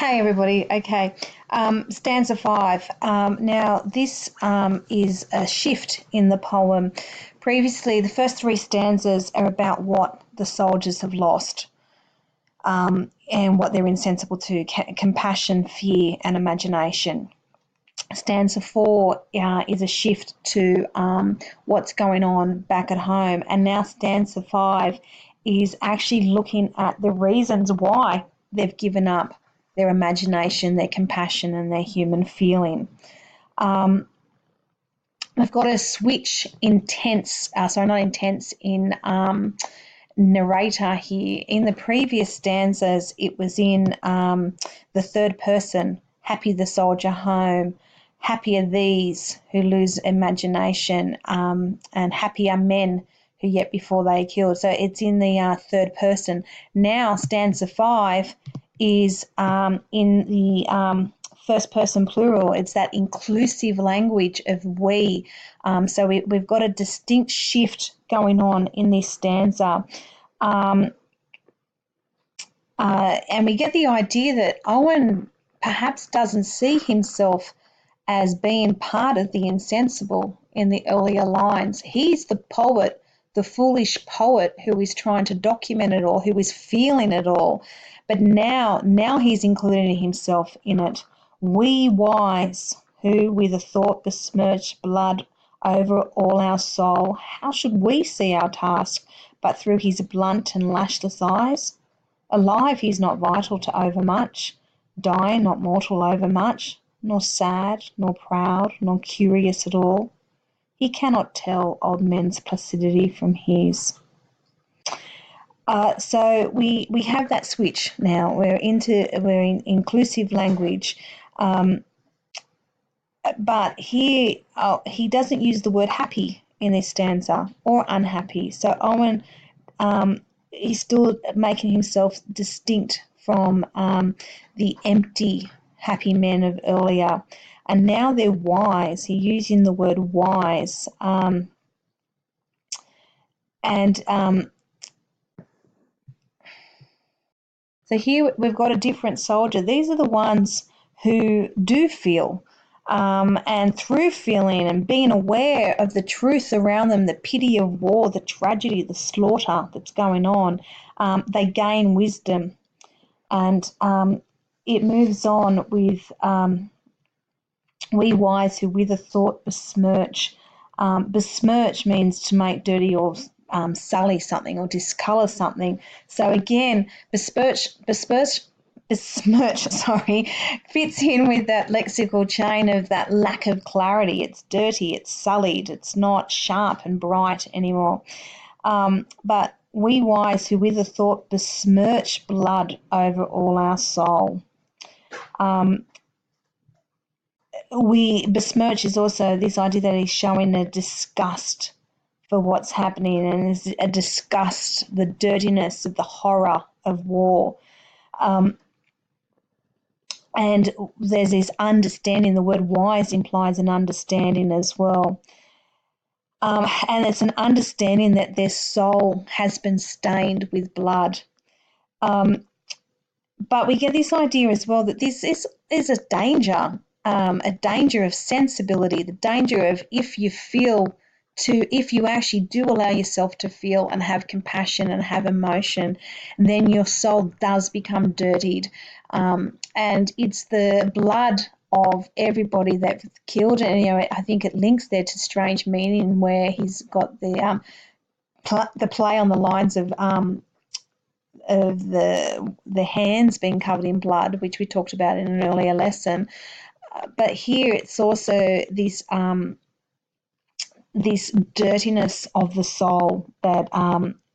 Hey everybody. Okay, stanza 5. Now this is a shift in the poem. Previously, the first three stanzas are about what the soldiers have lost and what they're insensible to: compassion, fear, and imagination. Stanza 4 is a shift to what's going on back at home, and now stanza 5 is actually looking at the reasons why they've given up their imagination, their compassion, and their human feeling. I've got a switch in narrator here. In the previous stanzas, it was in the third person: happy the soldier home, happy are these who lose imagination, and happy are men who yet before they are killed. So it's in the third person. Now stanza 5 is in the first person plural. It's that inclusive language of we. So we've got a distinct shift going on in this stanza. And we get the idea that Owen perhaps doesn't see himself as being part of the insensible in the earlier lines. He's the poet, the foolish poet who is trying to document it all, who is feeling it all. But now he's including himself in it. We wise, who with a thought besmirch blood over all our soul, how should we see our task but through his blunt and lashless eyes? Alive he's not vital to overmuch, dying not mortal overmuch, nor sad, nor proud, nor curious at all. He cannot tell old men's placidity from his. So we have that switch now. We're in inclusive language, but here he doesn't use the word happy in this stanza or unhappy. So Owen, he's still making himself distinct from the empty happy men of earlier, and now they're wise. He's using the word wise, So here we've got a different soldier. These are the ones who do feel, and through feeling and being aware of the truth around them, the pity of war, the tragedy, the slaughter that's going on, they gain wisdom. And it moves on with we wise who with a thought besmirch. Besmirch means to make dirty or sully something or discolour something. So again, besmirch, fits in with that lexical chain of that lack of clarity. It's dirty, it's sullied, it's not sharp and bright anymore. But we wise who with a thought besmirch blood over all our soul. Besmirch is also this idea that he's showing a disgust for what's happening, and is a disgust, the dirtiness of the horror of war. And there's this understanding. The word wise implies an understanding as well. And it's an understanding that their soul has been stained with blood. But we get this idea as well that this is a danger of sensibility, the danger of if you actually do allow yourself to feel and have compassion and have emotion, then your soul does become dirtied. And it's the blood of everybody they've killed. And, I think it links there to Strange Meaning, where he's got the play on the lines of the hands being covered in blood, which we talked about in an earlier lesson. But here it's also this dirtiness of the soul that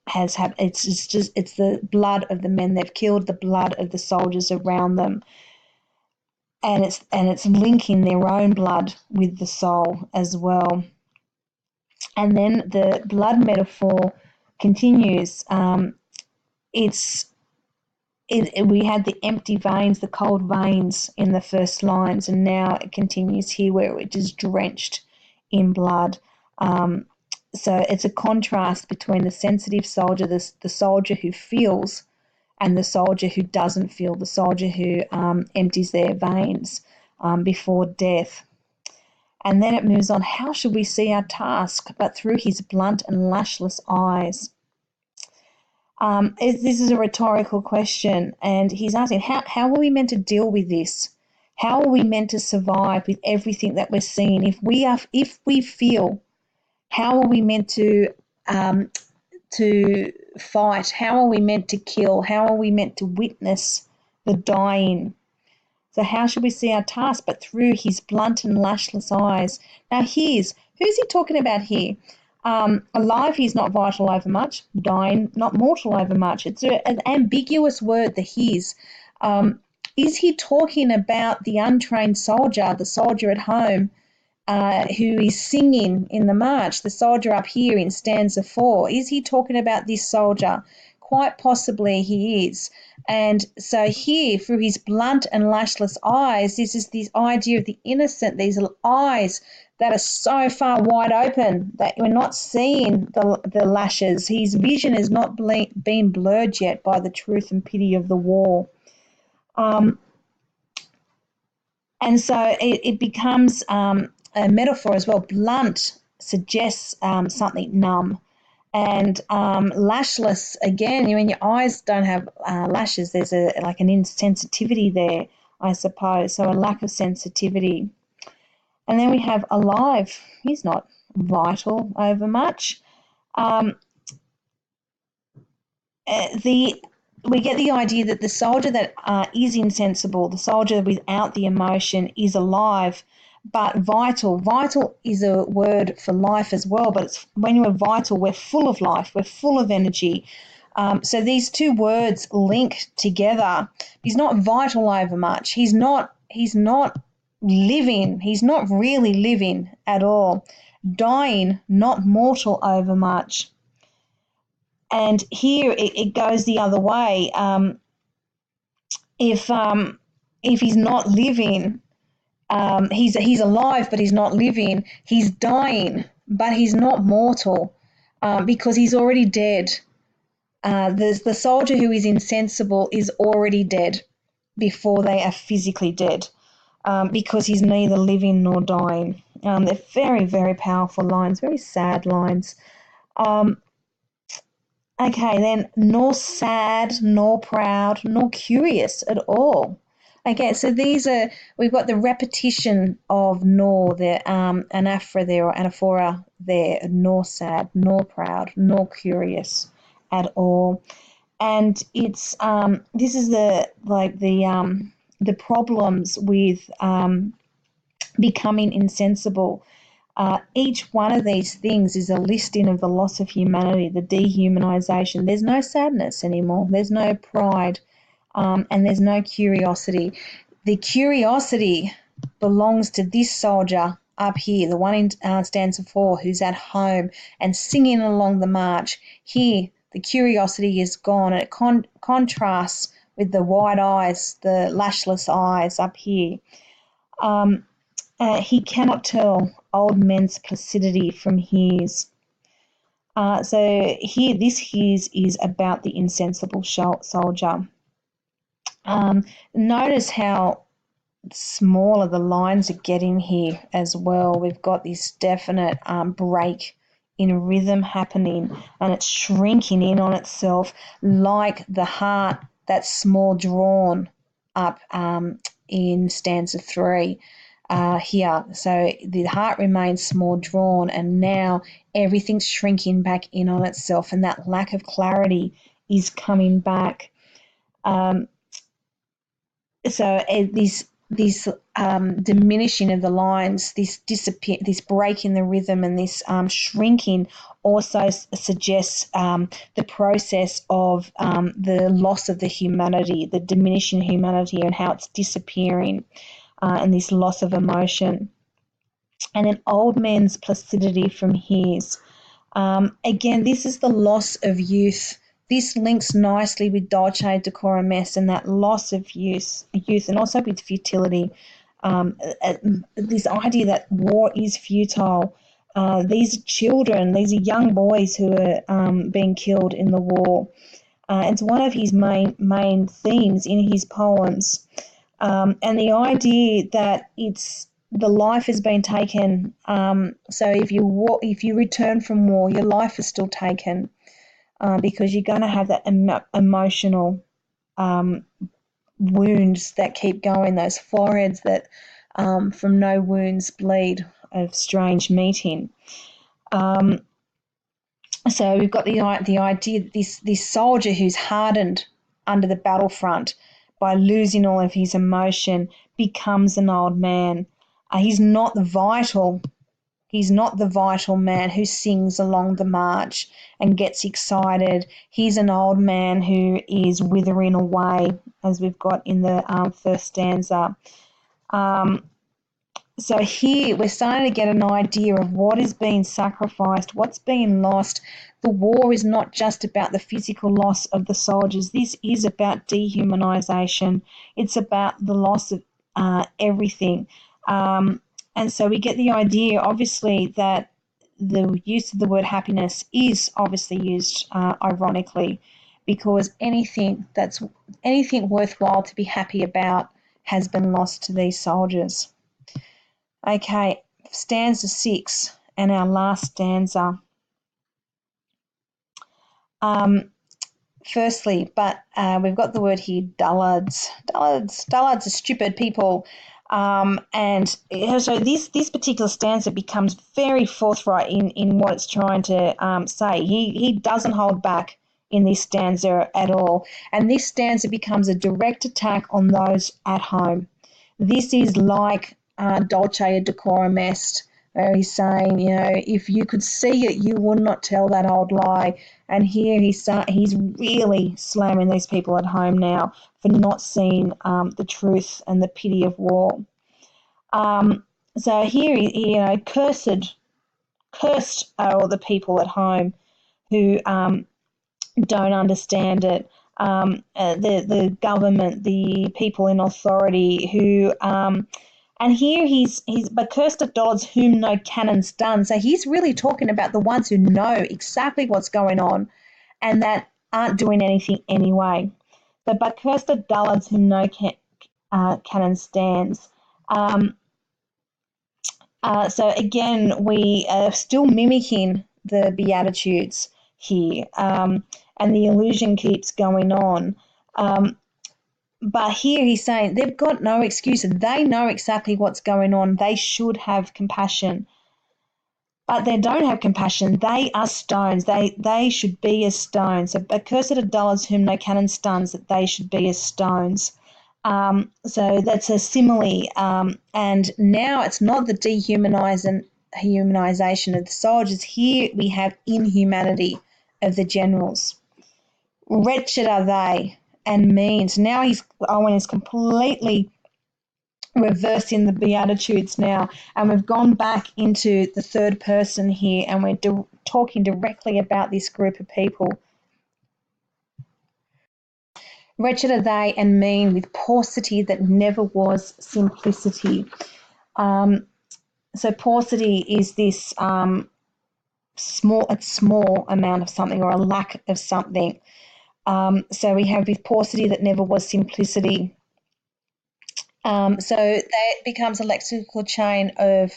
has happened. It's the blood of the men they've killed, the blood of the soldiers around them, and it's linking their own blood with the soul as well. And then the blood metaphor continues. We had the empty veins, the cold veins in the first lines, and now it continues here where it is drenched in blood. So it's a contrast between the sensitive soldier, the soldier who feels, and the soldier who doesn't feel, the soldier who empties their veins before death. And then it moves on. How should we see our task but through his blunt and lashless eyes? This is a rhetorical question, and he's asking, how are we meant to deal with this? How are we meant to survive with everything that we're seeing? If we feel, how are we meant to fight? How are we meant to kill? How are we meant to witness the dying? So how should we see our task but through his blunt and lashless eyes? Now who's he talking about here? Alive, he's not vital over much. Dying, not mortal over much. It's an ambiguous word, the his. Is he talking about the untrained soldier, the soldier at home, who is singing in the march, the soldier up here in stanza 4? Is he talking about this soldier? Quite possibly he is. And so here, through his blunt and lashless eyes, this is this idea of the innocent, these little eyes that are so far wide open that we're not seeing the lashes. His vision has not been blurred yet by the truth and pity of the war. And so it becomes a metaphor as well. Blunt suggests something numb. And lashless, again, when your eyes don't have lashes, there's like an insensitivity there, I suppose, so a lack of sensitivity. And then we have alive. He's not vital over much. We get the idea that the soldier that is insensible, the soldier without the emotion, is alive, but vital. Vital is a word for life as well, but it's when we're vital, we're full of life, we're full of energy. So these two words link together. He's not vital over much. He's not living. He's not really living at all. Dying, not mortal over much. And here it goes the other way. If he's not living, he's alive, but he's not living. He's dying, but he's not mortal, because he's already dead. The soldier who is insensible is already dead before they are physically dead, because he's neither living nor dying. They're very, very powerful lines, very sad lines. Okay, then nor sad, nor proud, nor curious at all. Okay, so we've got the repetition of nor, the anaphora there, or anaphora there, nor sad, nor proud, nor curious at all. And it's this is the problems with becoming insensible. Each one of these things is a listing of the loss of humanity, the dehumanization. There's no sadness anymore. There's no pride, and there's no curiosity. The curiosity belongs to this soldier up here, the one in stanza 4, who's at home and singing along the march. Here, the curiosity is gone, and it contrasts with the wide eyes, the lashless eyes up here. He cannot tell old men's placidity from his. So here, this his is about the insensible soldier. Notice how smaller the lines are getting here as well. We've got this definite break in rhythm happening, and it's shrinking in on itself like the heart that's small drawn up in stanza 3. Here. So the heart remains small drawn, and now everything's shrinking back in on itself, and that lack of clarity is coming back. So this diminishing of the lines, this break in the rhythm, and this shrinking also suggests the process of the loss of the humanity, the diminishing humanity, and how it's disappearing. And this loss of emotion. And an old man's placidity from his. Again, this is the loss of youth. This links nicely with Dulce Decorum Est and that loss of youth, and also with futility. This idea that war is futile. These are children, these are young boys who are being killed in the war. It's one of his main themes in his poems, and the idea that the life has been taken. So if you return from war, your life is still taken, because you're going to have that emotional wounds that keep going, those foreheads that from no wounds bleed of strange meeting. So we've got the idea that this soldier who's hardened under the battlefront by losing all of his emotion becomes an old man. He's not the vital man who sings along the march and gets excited. He's an old man who is withering away, as we've got in the first stanza. So here we're starting to get an idea of what is being sacrificed, what's being lost. The war is not just about the physical loss of the soldiers. This is about dehumanization. It's about the loss of everything. And so we get the idea, obviously, that the use of the word happiness is obviously used ironically, because anything worthwhile to be happy about has been lost to these soldiers. Okay, stanza 6 and our last stanza. Firstly, we've got the word here, dullards. Dullards are stupid people. And so this particular stanza becomes very forthright in what it's trying to say. He doesn't hold back in this stanza at all. And this stanza becomes a direct attack on those at home. This is like Dulce et Decorum Est, where he's saying, if you could see it, you would not tell that old lie. And here he's really slamming these people at home now for not seeing the truth and the pity of war. So here, cursed are all the people at home who don't understand it. The government, the people in authority who, and here he's but cursed are dullards whom no cannon's done. So he's really talking about the ones who know exactly what's going on and that aren't doing anything anyway. But cursed are dullards whom no cannon stands. So again, we are still mimicking the Beatitudes here, and the illusion keeps going on. But here he's saying they've got no excuse. They know exactly what's going on. They should have compassion. But they don't have compassion. They are stones. They should be as stones. So accursed are dullards whom no cannon stuns, that they should be as stones. So that's a simile. And now it's not the dehumanization of the soldiers. Here we have inhumanity of the generals. Wretched are they and mean. So now Owen is completely reversing the Beatitudes now, and we've gone back into the third person here, and we're talking directly about this group of people. Wretched are they and mean, with paucity that never was simplicity. So paucity is this small amount of something, or a lack of something. So we have with paucity that never was simplicity. So that becomes a lexical chain of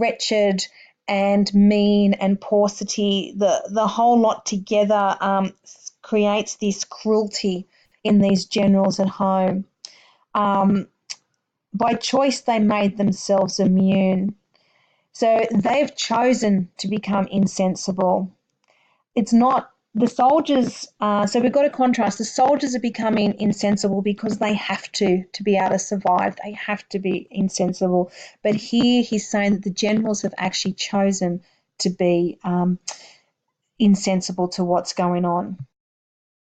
wretched and mean and paucity. The whole lot together creates this cruelty in these generals at home. By choice, they made themselves immune. So they've chosen to become insensible. It's not the soldiers. So we've got to contrast. The soldiers are becoming insensible because they have to be able to survive. They have to be insensible. But here he's saying that the generals have actually chosen to be insensible to what's going on.